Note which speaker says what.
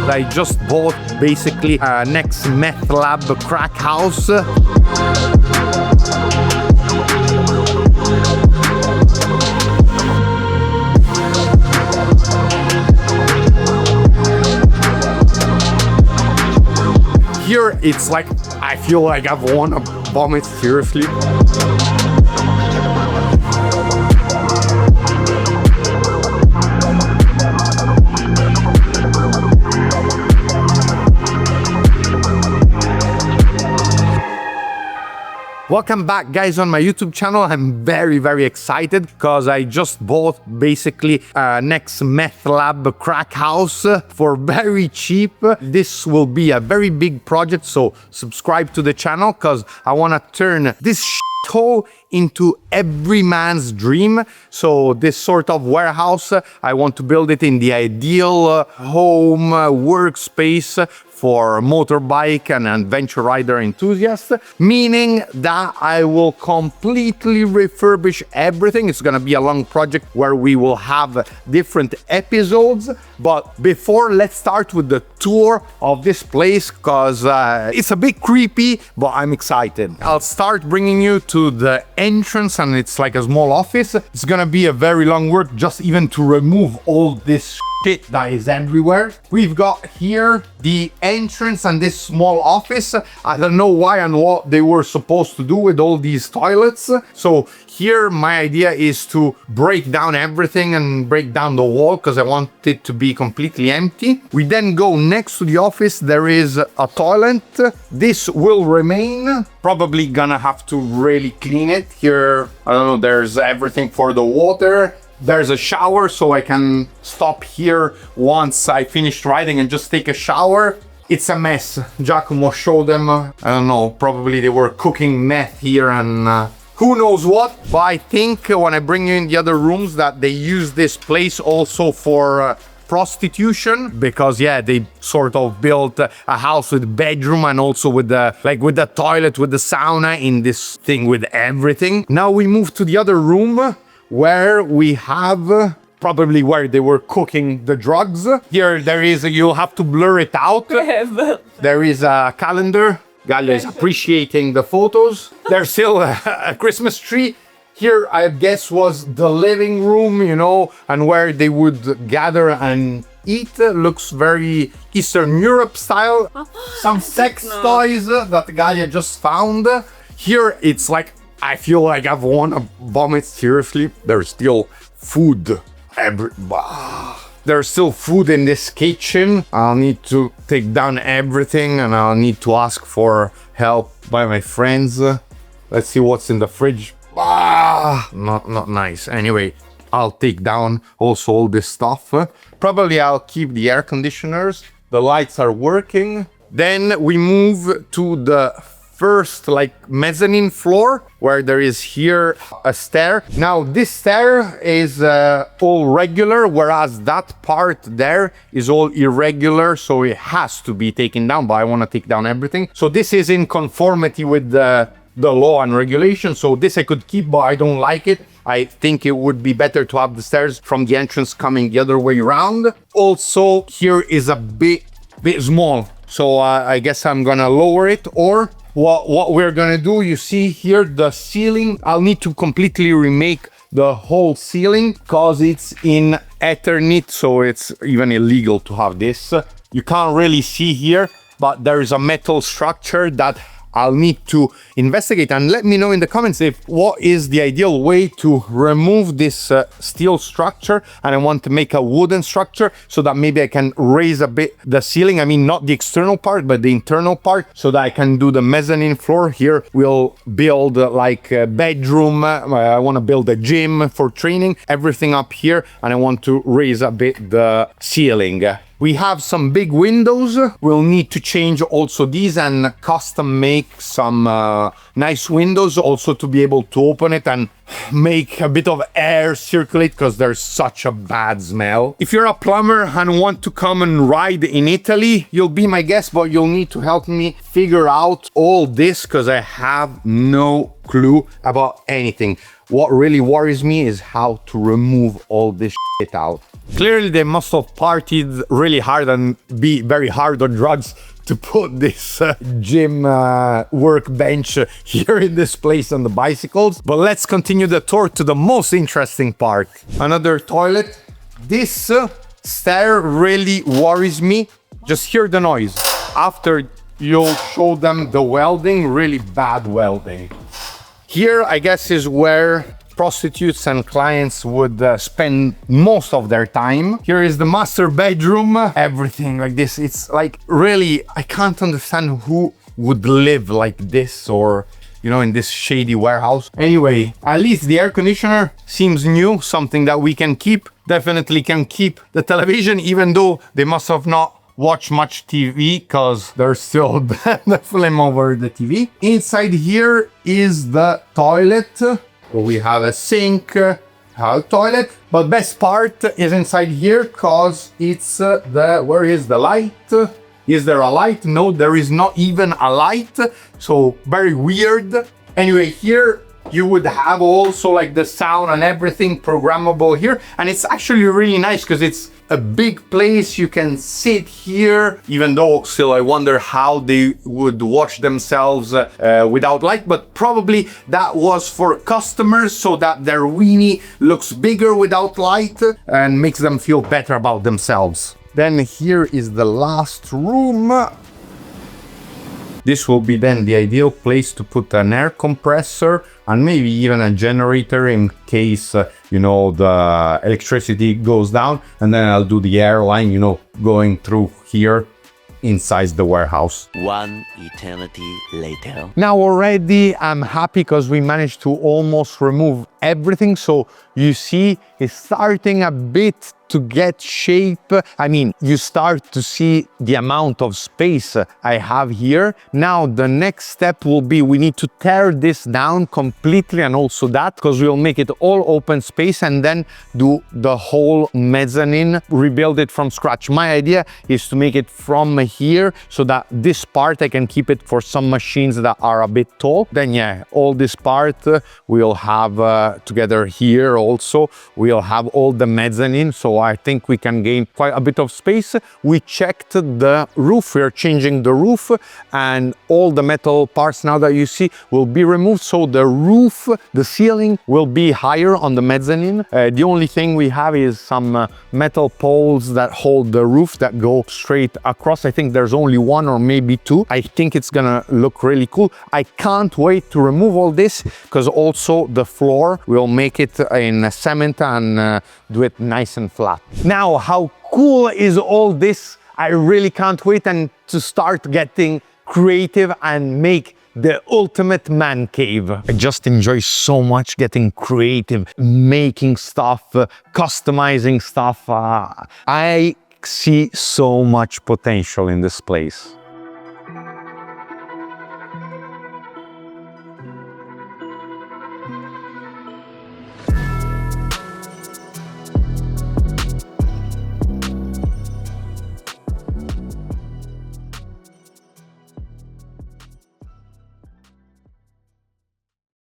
Speaker 1: I just bought basically next meth lab crack house. Here it's like, I feel like I've won a vomit, seriously. Welcome back, guys, on my YouTube channel. I'm very excited because I just bought basically next meth lab crack house for very cheap. This will be a very big project, so subscribe to the channel because I want to turn this hole into every man's dream. So this sort of warehouse, I want to build it in the ideal home workspace for motorbike and adventure rider enthusiasts, meaning that I will completely refurbish everything. It's gonna be a long project where we will have different episodes. But before, let's start with the tour of this place because it's a bit creepy, but I'm excited. I'll start bringing you to the entrance, and it's like a small office. It's gonna be a very long work just even to remove all this shit that is everywhere. We've got here the entrance and this small office. I don't know why and what they were supposed to do with all these toilets. So here my idea is to break down everything and break down the wall because I want it to be completely empty. We then go next to the office. There is a toilet. This will remain. Probably gonna have to really clean it. Here, I don't know, there's everything for the water. There's a shower, so I can stop here once I finish riding and just take a shower. It's a mess. Giacomo showed them, I don't know, probably they were cooking meth here and who knows what. But I think when I bring you in the other rooms that they use this place also for prostitution, because yeah, they sort of built a house with bedroom and also with the toilet, with the sauna in this thing with everything. Now we move to the other room where we have probably where they were cooking the drugs. Here there is, you'll have to blur it out. There is a calendar. Galia is appreciating the photos. There's still a Christmas tree. Here, I guess, was the living room, you know, and where they would gather and eat. Looks very Eastern Europe style. Some sex toys that Galia just found. Here, it's like, I feel like I've won a vomit, seriously. There's still food. There's still food in this kitchen. I'll need to take down everything and I'll need to ask for help by my friends. Let's see what's in the fridge. Not nice. Anyway, I'll take down also all this stuff. Probably I'll keep the air conditioners. The lights are working. Then we move to the first mezzanine floor where there is here a stair. Now this stair is all regular, whereas that part there is all irregular, so it has to be taken down, but I want to take down everything. So this is in conformity with the law and regulation, so this I could keep, but I don't like it. I think it would be better to have the stairs from the entrance coming the other way around. Also, here is a bit small, so I guess I'm gonna lower it, or what we're gonna do, you see here the ceiling, I'll need to completely remake the whole ceiling because it's in Eternit, so it's even illegal to have this. You can't really see here, but there is a metal structure that I'll need to investigate, and let me know in the comments if what is the ideal way to remove this steel structure, and I want to make a wooden structure so that maybe I can raise a bit the ceiling. I mean, not the external part, but the internal part, so that I can do the mezzanine floor. Here we'll build like a bedroom. I want to build a gym for training, everything up here, and I want to raise a bit the ceiling. We have some big windows. We'll need to change also these and custom make some nice windows also to be able to open it and make a bit of air circulate because there's such a bad smell. If you're a plumber and want to come and ride in Italy, you'll be my guest, but you'll need to help me figure out all this because I have no clue about anything. what really worries me is how to remove all this shit out. Clearly, they must have partied really hard and be very hard on drugs to put this gym workbench here in this place on the bicycles. But let's continue the tour to the most interesting part. Another toilet. This stair really worries me. Just hear the noise. After you'll show them the welding, really bad welding. Here, I guess, is where prostitutes and clients would spend most of their time. Here is the master bedroom. Everything like this. It's like, really, I can't understand who would live like this, or, you know, in this shady warehouse. Anyway, at least the air conditioner seems new, something that we can keep. Definitely can keep the television, even though they must have not watched much TV, because there's still the film over the TV. Inside here is the toilet. We have a sink, a toilet, but best part is inside here, because it's where is the light? Is there a light? No, there is not even a light, so very weird. Anyway, here you would have also like the sound and everything programmable here, and it's actually really nice because it's a big place. You can sit here, even though still I wonder how they would watch themselves without light, but probably that was for customers so that their weenie looks bigger without light and makes them feel better about themselves. Then here is the last room. This will be then the ideal place to put an air compressor and maybe even a generator in case, you know, the electricity goes down. And then I'll do the air line, you know, going through here inside the warehouse.
Speaker 2: One eternity later.
Speaker 1: Now already I'm happy because we managed to almost remove everything. So you see it's starting a bit to get shape. I mean, you start to see the amount of space I have here. Now the next step will be we need to tear this down completely, and also that, because we'll make it all open space and then do the whole mezzanine, rebuild it from scratch. My idea is to make it from here so that this part I can keep it for some machines that are a bit tall. Then yeah, all this part we'll have together here also. We'll have all the mezzanine, so I think we can gain quite a bit of space. We checked the roof, we're changing the roof, and all the metal parts now that you see will be removed. So the roof, the ceiling will be higher on the mezzanine. The only thing we have is some metal poles that hold the roof that go straight across. I think there's only one or maybe two. I think it's gonna look really cool. I can't wait to remove all this, because also the floor will make it in cement and do it nice and flat. Now, how cool is all this? I really can't wait and to start getting creative and make the ultimate man cave. I just enjoy so much getting creative, making stuff, customizing stuff. I see so much potential in this place.